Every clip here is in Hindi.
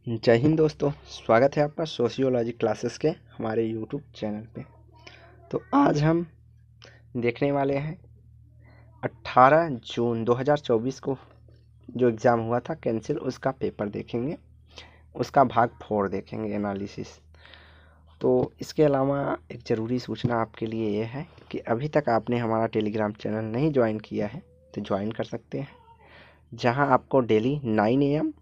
जय हिंद दोस्तों, स्वागत है आपका सोशियोलॉजी क्लासेस के हमारे यूट्यूब चैनल पे। तो आज हम देखने वाले हैं 18 जून 2024 को जो एग्ज़ाम हुआ था कैंसिल, उसका पेपर देखेंगे, उसका भाग 4 देखेंगे, एनालिसिस। तो इसके अलावा एक ज़रूरी सूचना आपके लिए ये है कि अभी तक आपने हमारा टेलीग्राम चैनल नहीं ज्वाइन किया है तो ज्वाइन कर सकते हैं, जहाँ आपको डेली 9 AM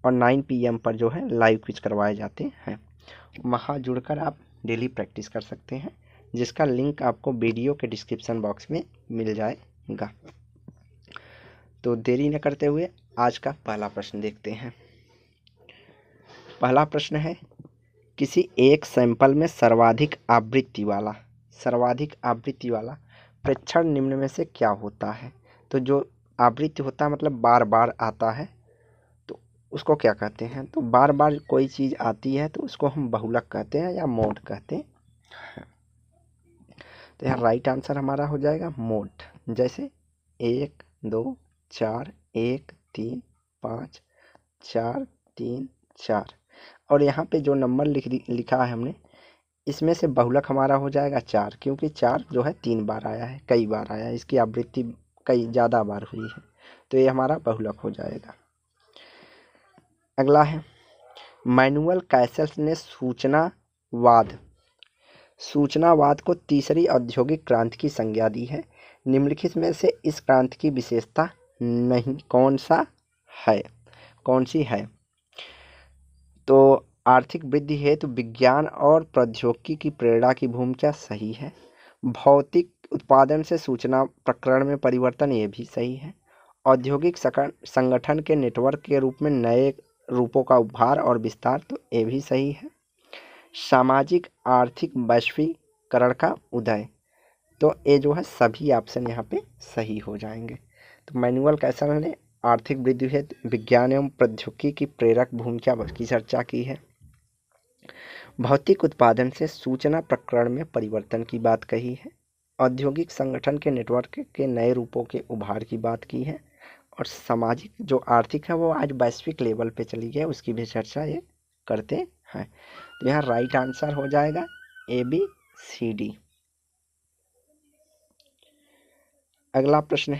और 9 PM पर जो है लाइव क्विज करवाए जाते हैं। वहाँ जुड़कर आप डेली प्रैक्टिस कर सकते हैं, जिसका लिंक आपको वीडियो के डिस्क्रिप्शन बॉक्स में मिल जाएगा। तो देरी न करते हुए आज का पहला प्रश्न देखते हैं। पहला प्रश्न है, किसी एक सैंपल में सर्वाधिक आवृत्ति वाला प्रेक्षण निम्न में से क्या होता है। तो जो आवृत्ति होता है मतलब बार बार आता है, तो उसको क्या कहते हैं। तो बार बार कोई चीज़ आती है तो उसको हम बहुलक कहते हैं या मोड कहते हैं। तो यहाँ राइट आंसर हमारा हो जाएगा मोड। जैसे 1 2 4 1 3 5 4 3 4, और यहाँ पे जो नंबर लिखा है हमने, इसमें से बहुलक हमारा हो जाएगा 4, क्योंकि 4 जो है 3 बार आया है, कई बार आया है, इसकी आवृत्ति कई ज़्यादा बार हुई है, तो ये हमारा बहुलक हो जाएगा। अगला है, मैनुअल कैसल्स ने सूचनावाद को तीसरी औद्योगिक क्रांति की संज्ञा दी है। निम्नलिखित में से इस क्रांति की विशेषता नहीं कौन सी है। तो आर्थिक वृद्धि हेतु विज्ञान और प्रौद्योगिकी की प्रेरणा की भूमिका सही है। भौतिक उत्पादन से सूचना प्रकरण में परिवर्तन, ये भी सही है। औद्योगिक संगठन के नेटवर्क के रूप में नए रूपों का उभार और विस्तार, तो ये भी सही है। सामाजिक आर्थिक वैश्वीकरण का उदय, तो ये जो है सभी ऑप्शन यहाँ पे सही हो जाएंगे। तो मैनुअल कैसल ने आर्थिक वृद्धि हेतु विज्ञान एवं प्रौद्योगिकी की प्रेरक भूमिका की चर्चा की है। भौतिक उत्पादन से सूचना प्रकरण में परिवर्तन की बात कही है। औद्योगिक संगठन के नेटवर्क के नए रूपों के उभार की बात की है, और सामाजिक जो आर्थिक है वो आज वैश्विक लेवल पे चली गई, उसकी भी चर्चा ये करते हैं। तो यहाँ राइट आंसर हो जाएगा ABCD। अगला प्रश्न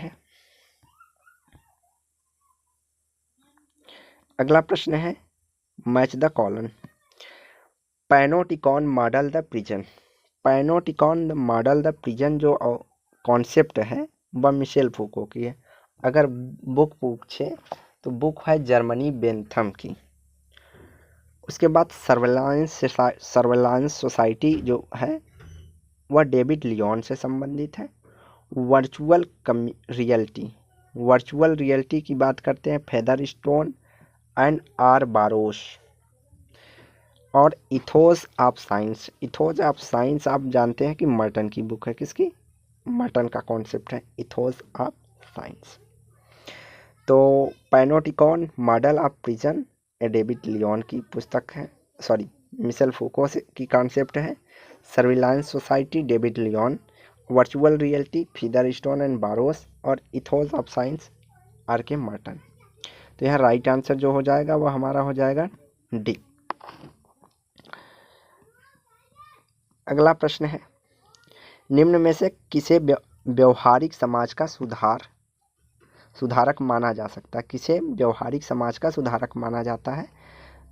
है match the colon. Panopticon model the prison जो कॉन्सेप्ट है वह मिशेल फूको की है। अगर बुक पूछे तो बुक है जर्मनी बेंथम की। उसके बाद सर्वेलांस सोसाइटी जो है वह डेविड लियोन से संबंधित है। वर्चुअल रियलिटी की बात करते हैं फेदरस्टोन एंड आर बारोस। और इथोस ऑफ साइंस आप जानते हैं कि मर्टन की बुक है। किसकी? मर्टन का कॉन्सेप्ट है इथोस ऑफ साइंस। तो panopticon model of prison David Lyon की पुस्तक है, सॉरी मिशेल फूको की कॉन्सेप्ट है। Surveillance society David Lyon, virtual reality Featherstone and Burrows, और ethos of science RK Merton. तो यहाँ राइट आंसर जो हो जाएगा वह हमारा हो जाएगा D। अगला प्रश्न है, निम्न में से किसे व्यवहारिक समाज का सुधारक माना जा सकता है। किसे व्यवहारिक समाज का सुधारक माना जाता है।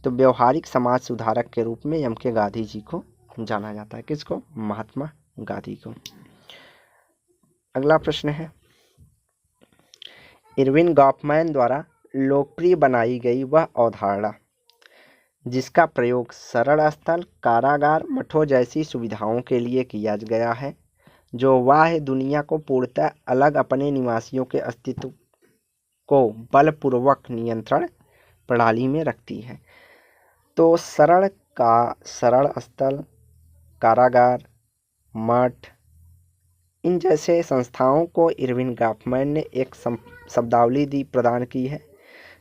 तो व्यवहारिक समाज सुधारक के रूप में MK गांधी जी को जाना जाता है। किसको? महात्मा गांधी को। अगला प्रश्न है, इरविन गॉफमैन द्वारा लोकप्रिय बनाई गई वह अवधारणा जिसका प्रयोग सरल स्थल, कारागार, मठों जैसी सुविधाओं के लिए किया गया है, जो बाह्य दुनिया को पूर्णतः अलग अपने निवासियों के अस्तित्व को बलपूर्वक नियंत्रण प्रणाली में रखती है। तो सरल स्थल, कारागार, मठ, इन जैसे संस्थाओं को इरविन गॉफमैन ने एक शब्दावली प्रदान की है,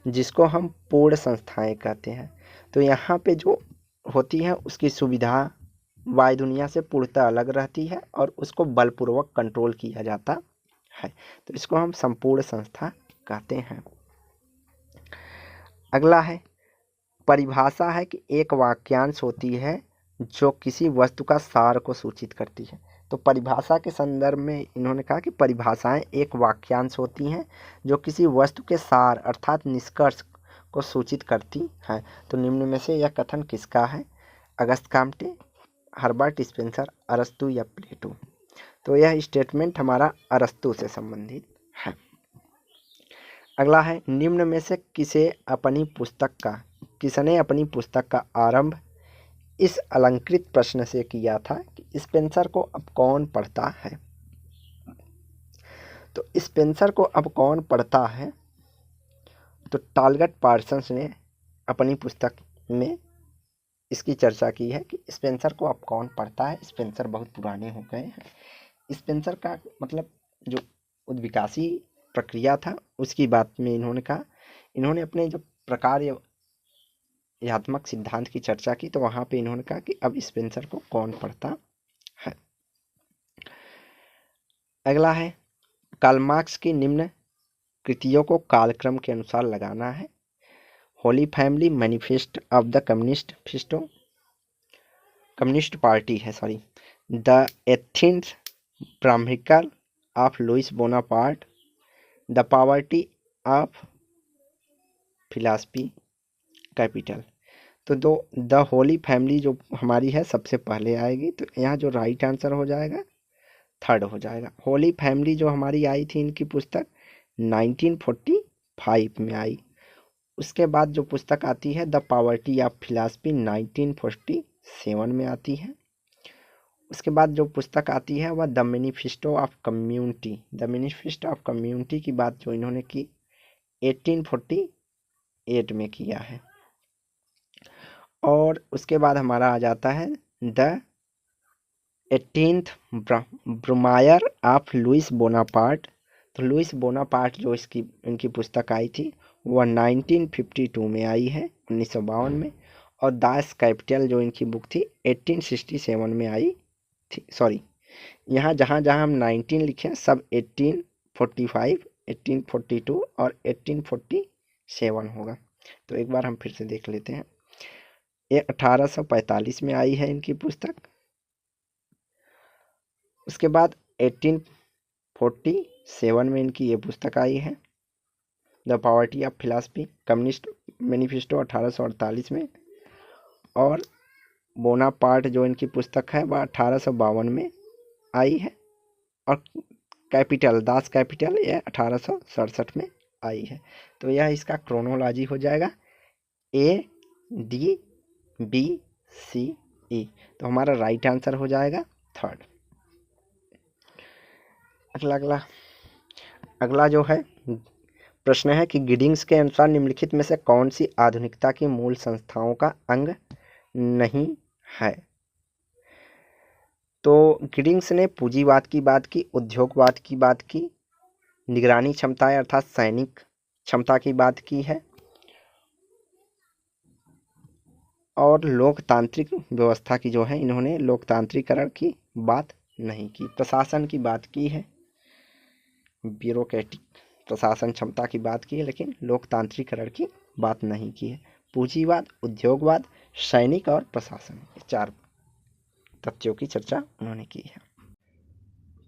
जिसको हम पूर्ण संस्थाएं कहते हैं। तो यहाँ पे जो होती है उसकी सुविधा वायु दुनिया से पूर्णतः अलग रहती है और उसको बलपूर्वक कंट्रोल किया जाता है, तो इसको हम संपूर्ण संस्था कहते हैं। अगला है, परिभाषा है कि एक वाक्यांश होती है जो किसी वस्तु का सार को सूचित करती है। तो परिभाषा के संदर्भ में इन्होंने कहा कि परिभाषाएं एक वाक्यांश होती हैं जो किसी वस्तु के सार अर्थात निष्कर्ष को सूचित करती हैं। तो निम्न में से यह कथन किसका है? अगस्त काम्टे, हर्बर्ट स्पेंसर, अरस्तु या प्लेटो? तो यह स्टेटमेंट हमारा अरस्तु से संबंधित है। अगला है, निम्न में से किसने अपनी पुस्तक का आरंभ इस अलंकृत प्रश्न से किया था कि स्पेंसर को अब कौन पढ़ता है? तो स्पेंसर को अब कौन पढ़ता है? तो टालगट पार्सन्स ने अपनी पुस्तक में इसकी चर्चा की है कि स्पेंसर को अब कौन पढ़ता है। स्पेंसर बहुत पुराने हो गए हैं। स्पेंसर का मतलब जो उद्विकासी प्रक्रिया था उसकी बात में इन्होंने कहा, इन्होंने अपने जो प्रकार्यात्मक सिद्धांत की चर्चा की तो वहाँ पे इन्होंने कहा कि अब स्पेंसर को कौन पढ़ता है। अगला है, कार्ल मार्क्स की निम्न कृतियों को कालक्रम के अनुसार लगाना है। Holy Family, manifest of the Communist Party है, the Athens brahmanical of Louis Bonaparte, the poverty of philosophy, capital. तो द होली फैमिली जो हमारी है सबसे पहले आएगी, तो यहाँ जो राइट आंसर हो जाएगा थर्ड हो जाएगा। होली फैमिली जो हमारी आई थी, इनकी पुस्तक 1945 में आई। उसके बाद जो पुस्तक आती है द पॉवर्टी ऑफ फिलॉसफी 1947 में आती है। उसके बाद जो पुस्तक आती है वह द मैनिफेस्टो ऑफ कम्युनिटी की बात जो इन्होंने की 1848 में किया है। और उसके बाद हमारा आ जाता है the 18th Brumaire of Louis Bonaparte. तो लुइस बोनापार्ट जो इनकी पुस्तक आई थी वह 1952 में आई है, 1952 में। और दास कैपिटल जो इनकी बुक थी 1867 में आई थी। यहाँ जहाँ हम 19 लिखे सब 1845, 1842 और 1847 होगा। तो एक बार हम फिर से देख लेते हैं। ये 1845 में आई है इनकी पुस्तक। उसके बाद 1847 में इनकी ये पुस्तक आई है the poverty of philosophy. Communist manifesto 1848 में। और बोनापार्ट जो इनकी पुस्तक है वह 1852 में आई है। और कैपिटल, दास कैपिटल, यह 1867 में आई है। तो यह इसका क्रोनोलॉजी हो जाएगा ADBCE। तो हमारा राइट आंसर हो जाएगा थर्ड। अगला जो है प्रश्न है कि गिडिंग्स के अनुसार निम्नलिखित में से कौन सी आधुनिकता की मूल संस्थाओं का अंग नहीं है? तो गिडिंग्स ने पूंजीवाद की बात की, उद्योगवाद की बात की, निगरानी क्षमताएं अर्थात सैनिक क्षमता की बात की है, और लोकतांत्रिक व्यवस्था की जो है इन्होंने लोकतांत्रिकरण की बात नहीं की। प्रशासन की बात की है, ब्यूरोक्रेटिक प्रशासन क्षमता की बात की है, लेकिन लोकतांत्रिकरण की बात नहीं की है। पूंजीवाद, उद्योगवाद, सैनिक और प्रशासन, ये चार तथ्यों की चर्चा उन्होंने की है।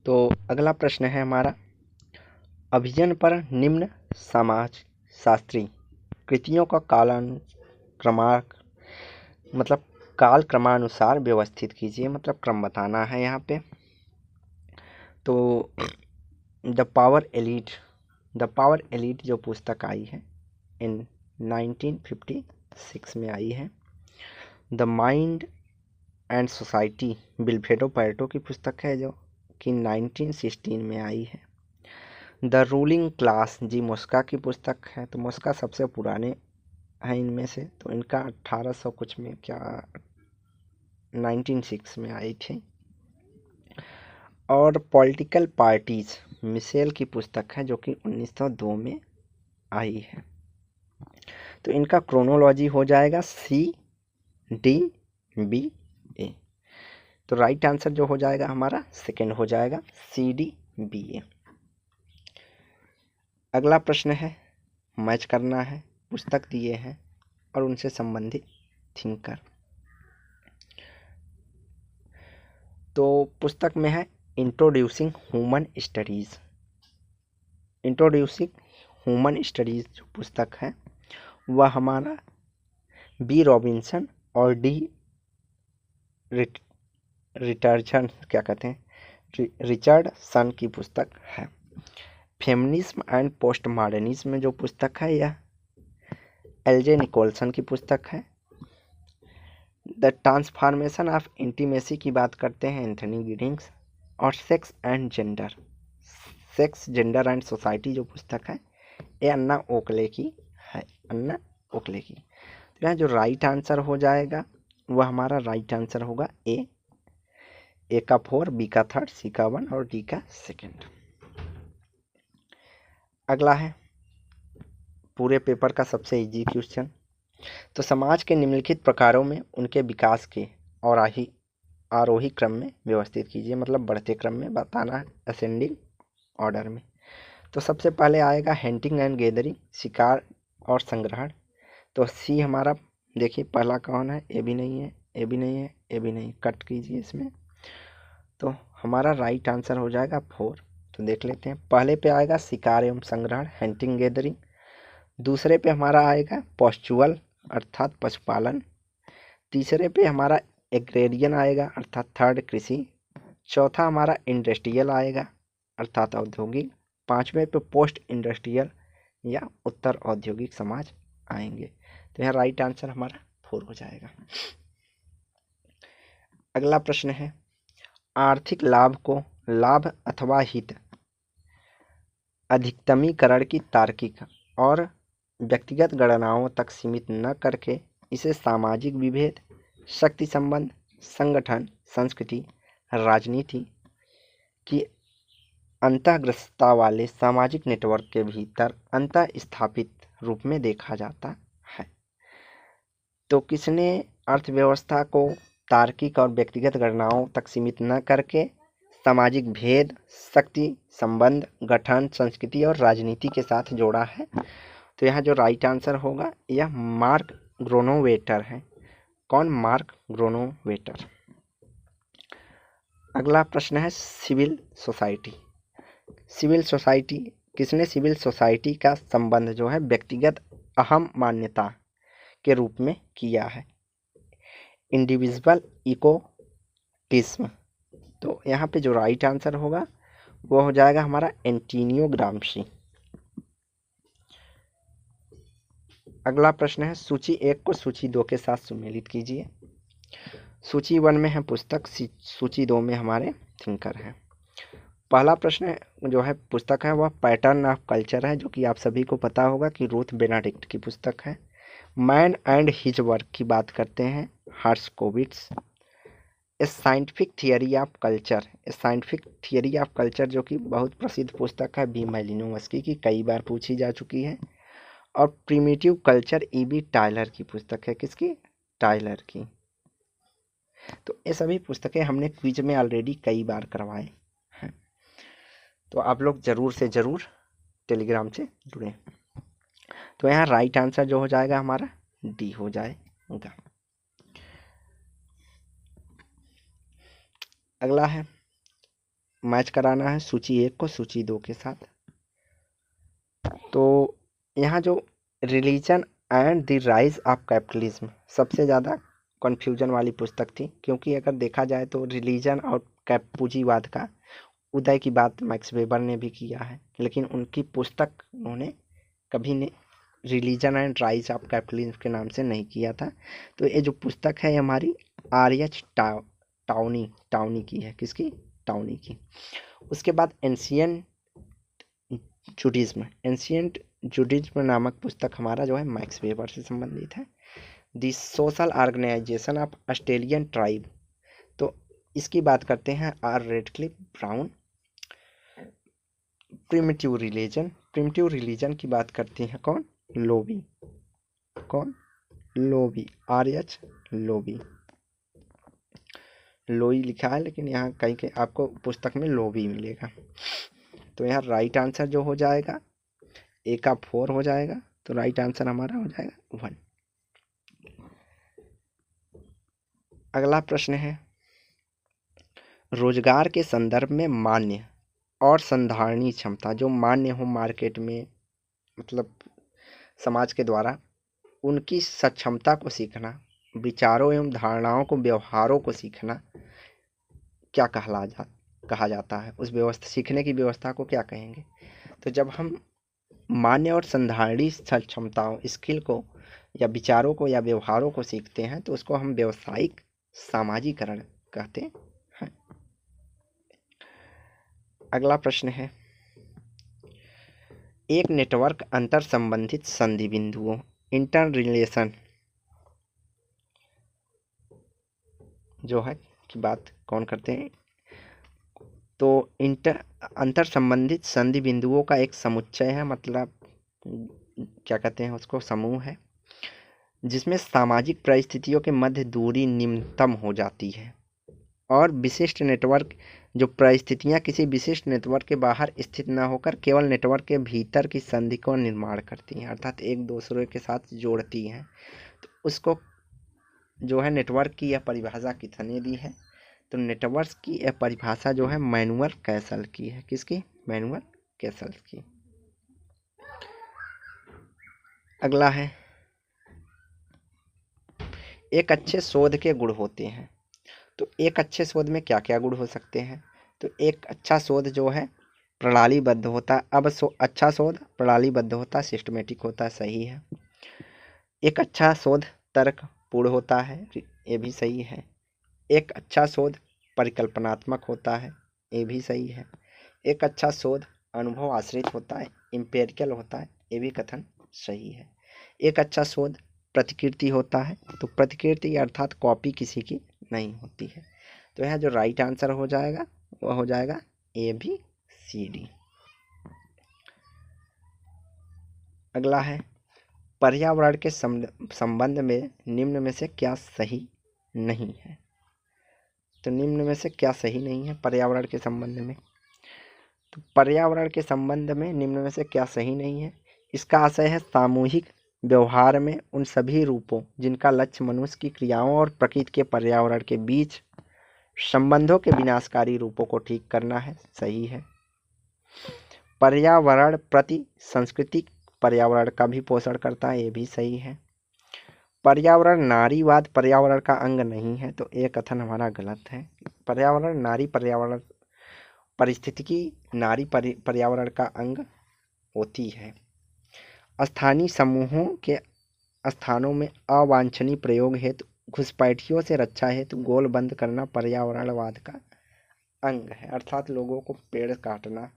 तो अगला प्रश्न है हमारा, अभिजन पर निम्न समाज शास्त्री कृतियों का काल क्रमानुसार व्यवस्थित कीजिए, मतलब क्रम बताना है यहाँ पे। तो द पावर एलीट जो पुस्तक आई है इन 1956 में आई है। The mind and society Vilfredo Pareto की पुस्तक है जो कि 1916 में आई है। The ruling class G Mosca की पुस्तक है। तो मोस्का सबसे पुराने हैं इनमें से, तो इनका 1800 कुछ में 1906 में आई थी। और पॉलिटिकल पार्टीज मिशेल की पुस्तक है जो कि 1902 में आई है। तो इनका क्रोनोलॉजी हो जाएगा CDBA। तो राइट आंसर जो हो जाएगा हमारा सेकंड हो जाएगा CDBA। अगला प्रश्न है, मैच करना है, पुस्तक दिए हैं और उनसे संबंधित थिंकर। तो पुस्तक में है introducing human studies. Introducing human studies जो पुस्तक है वह हमारा बी रॉबिन्सन और डी रिचर्डसन रिचर्डसन की पुस्तक है। फेमिनिज्म एंड पोस्ट मॉडर्निज्म में जो पुस्तक है यह एलजे निकोलसन की पुस्तक है। द ट्रांसफॉर्मेशन ऑफ इंटीमेसी की बात करते हैं एंथनी गिडिंग्स। और सेक्स जेंडर एंड सोसाइटी जो पुस्तक है ये अन्ना ओकले की है। अन्ना ओकले की। तो यहाँ जो राइट आंसर हो जाएगा वह हमारा राइट आंसर होगा ए का 4, बी का 3, सी का 1 और डी का 2। अगला है पूरे पेपर का सबसे इजी क्वेश्चन। तो समाज के निम्नलिखित प्रकारों में उनके विकास के और आरोही क्रम में व्यवस्थित कीजिए, मतलब बढ़ते क्रम में बताना है, असेंडिंग ऑर्डर में। तो सबसे पहले आएगा हंटिंग एंड गैदरिंग, शिकार और संग्रहण। तो सी हमारा देखिए पहला कौन है, ए भी नहीं है, ए भी नहीं है, ए भी नहीं, कट कीजिए इसमें। तो हमारा राइट आंसर हो जाएगा 4। तो देख लेते हैं, पहले पे आएगा शिकार एवं संग्रहण, हंटिंग गैदरिंग। दूसरे पे हमारा आएगा पॉस्चुअल अर्थात पशुपालन। तीसरे पे हमारा एग्रेरियन आएगा अर्थात थर्ड कृषि। चौथा हमारा इंडस्ट्रियल आएगा अर्थात औद्योगिक। पांचवें पे पोस्ट इंडस्ट्रियल या उत्तर औद्योगिक समाज आएंगे। तो यहाँ राइट आंसर हमारा 4 हो जाएगा। अगला प्रश्न है आर्थिक लाभ को लाभ अथवा हित अधिकतमीकरण की तार्किक और व्यक्तिगत गणनाओं तक सीमित न करके इसे सामाजिक विभेद, शक्ति संबंध, संगठन, संस्कृति, राजनीति की अंतःग्रस्तता वाले सामाजिक नेटवर्क के भीतर अंतः स्थापित रूप में देखा जाता है। तो किसने अर्थव्यवस्था को तार्किक और व्यक्तिगत गणनाओं तक सीमित न करके सामाजिक भेद, शक्ति संबंध, गठन, संस्कृति और राजनीति के साथ जोड़ा है? तो यहाँ जो राइट आंसर होगा यह मार्क ग्रोनोवेटर है। कौन? मार्क ग्रोनोवेटर। अगला प्रश्न है सिविल सोसाइटी। सिविल सोसाइटी, किसने सिविल सोसाइटी का संबंध जो है व्यक्तिगत अहम मान्यता के रूप में किया है? इंडिविजुअल इकोटिज्म। तो यहाँ पे जो राइट आंसर होगा वो हो जाएगा हमारा एंटोनियो ग्राम्शी। अगला प्रश्न है सूची 1 को सूची 2 के साथ सुमेलित कीजिए। सूची 1 में है पुस्तक, सूची 2 में हमारे थिंकर है। पहला प्रश्न जो है पुस्तक है वह पैटर्न ऑफ कल्चर है, जो कि आप सभी को पता होगा कि रूथ बेनेडिक्ट की पुस्तक है। मैन एंड हिज वर्क की बात करते हैं Herskovits. A scientific theory of culture, a scientific theory of culture जो कि बहुत प्रसिद्ध पुस्तक है बी मैलिनोवस्की की, कई बार पूछी जा चुकी है। और प्रिमिटिव कल्चर ई.बी. टायलर की पुस्तक है। किसकी? टायलर की। तो ये सभी पुस्तकें हमने क्विज में ऑलरेडी कई बार करवाए हैं, तो आप लोग जरूर से जरूर टेलीग्राम से जुड़ें। तो यहाँ राइट आंसर जो हो जाएगा हमारा डी हो जाएगा। अगला है मैच कराना है सूची 1 को सूची 2 के साथ। तो यहाँ जो religion and the rise of capitalism सबसे ज़्यादा कन्फ्यूजन वाली पुस्तक थी, क्योंकि अगर देखा जाए तो रिलीजन और पूंजीवाद का उदय की बात मैक्स वेबर ने भी किया है, लेकिन उनकी पुस्तक उन्होंने कभी ने religion and rise of capitalism के नाम से नहीं किया था। तो ये जो पुस्तक है हमारी R.H. टाउनी की है। किसकी? टाउनी की। उसके बाद एंशिएंट जुडिज्म नामक पुस्तक हमारा जो है मैक्स वेबर से संबंधित है। The social organisation of Australian tribe, तो इसकी बात करते हैं are Radcliffe brown. Primitive religion की बात करती हैं कौन? लोबी। कौन? Lobby, R.H. लोबी। लोई लिखा है लेकिन यहाँ कहीं के आपको पुस्तक में लोबी मिलेगा। तो यहाँ राइट आंसर जो हो जाएगा ए का 4 हो जाएगा। तो राइट आंसर हमारा हो जाएगा 1। अगला प्रश्न है, रोजगार के संदर्भ में मान्य और संधारणीय क्षमता, जो मान्य हो मार्केट में, मतलब समाज के द्वारा, उनकी सक्षमता को सीखना, विचारों एवं धारणाओं को, व्यवहारों को सीखना क्या कहा जाता है, उस व्यवस्था, सीखने की व्यवस्था को क्या कहेंगे। तो जब हम मान्य और संधारणीय क्षमताओं, स्किल को या विचारों को या व्यवहारों को सीखते हैं तो उसको हम व्यवसायिक सामाजिकरण कहते हैं। अगला प्रश्न है, एक नेटवर्क अंतर संबंधित संधि बिंदुओं, इंटर रिलेशन जो है की बात कौन करते हैं। तो अंतर संबंधित संधि बिंदुओं का एक समुच्चय है, मतलब क्या कहते हैं उसको, समूह है, जिसमें सामाजिक परिस्थितियों के मध्य दूरी निम्नतम हो जाती है और विशिष्ट नेटवर्क, जो परिस्थितियां किसी विशिष्ट नेटवर्क के बाहर स्थित न होकर केवल नेटवर्क के भीतर की संधि को निर्माण करती हैं, अर्थात एक दूसरे के साथ जोड़ती हैं। तो उसको जो है नेटवर्क की यह परिभाषा किसने दी है। तो नेटवर्क की यह परिभाषा जो है मैनुअल कैसल की है। किसकी? मैनुअल कैसल की। अगला है, एक अच्छे शोध के गुण होते हैं। तो एक अच्छे शोध में क्या क्या गुण हो सकते हैं। तो एक अच्छा शोध जो है प्रणालीबद्ध होता है। अब अच्छा शोध प्रणालीबद्ध होता है, सिस्टमेटिक होता है, सही है। एक अच्छा शोध तर्कपूर्ण होता है, ये भी सही है। एक अच्छा शोध परिकल्पनात्मक होता है, ये भी सही है। एक अच्छा शोध अनुभव आश्रित होता है, एम्पिरिकल होता है, ये भी कथन सही है। एक अच्छा शोध प्रतिकृति होता है। तो प्रतिकृति अर्थात कॉपी किसी की नहीं होती है। तो यह जो राइट आंसर हो जाएगा वह हो जाएगा ABCD। अगला है, पर्यावरण के संबंध में निम्न में से क्या सही नहीं है। तो निम्न में से क्या सही नहीं है पर्यावरण के संबंध में। तो पर्यावरण के संबंध में निम्न में से क्या सही नहीं है। इसका आशय है सामूहिक व्यवहार में उन सभी रूपों जिनका लक्ष्य मनुष्य की क्रियाओं और प्रकृति के पर्यावरण के बीच संबंधों के विनाशकारी रूपों को ठीक करना है, सही है। पर्यावरण प्रति सांस्कृतिक पर्यावरण का भी पोषण करता है, ये भी सही है। पर्यावरण नारीवाद पर्यावरण का अंग नहीं है, तो ये कथन हमारा गलत है। पर्यावरण नारी पर्यावरण परिस्थितिकी नारी पर्यावरण का अंग होती है। स्थानीय समूहों के स्थानों में अवांछनीय प्रयोग हेतु घुसपैठियों से रक्षा हेतु गोल बंद करना पर्यावरणवाद का अंग है। अर्थात लोगों को पेड़ काटना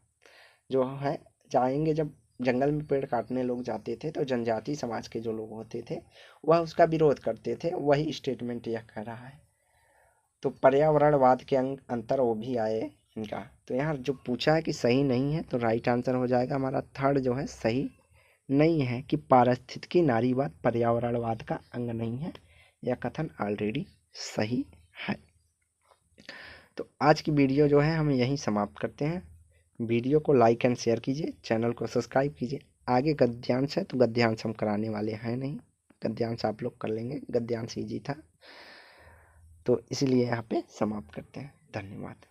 जो है, जाएंगे जब जंगल में पेड़ काटने लोग जाते थे तो जनजाति समाज के जो लोग होते थे वह उसका विरोध करते थे, वही स्टेटमेंट यह कह रहा है। तो पर्यावरणवाद के अंतर वो भी आए इनका। तो यहाँ जो पूछा है कि सही नहीं है, तो राइट आंसर हो जाएगा हमारा थर्ड जो है, सही नहीं है कि पारिस्थितिकी नारीवाद पर्यावरणवाद का अंग नहीं है। यह कथन ऑलरेडी सही है। तो आज की वीडियो जो है हम यहीं समाप्त करते हैं। वीडियो को लाइक एंड शेयर कीजिए, चैनल को सब्सक्राइब कीजिए। आगे गद्यांश है तो गद्यांश हम कराने वाले हैं नहीं, गद्यांश आप लोग कर लेंगे, गद्यांश ईजी था। तो इसलिए यहाँ पे समाप्त करते हैं। धन्यवाद।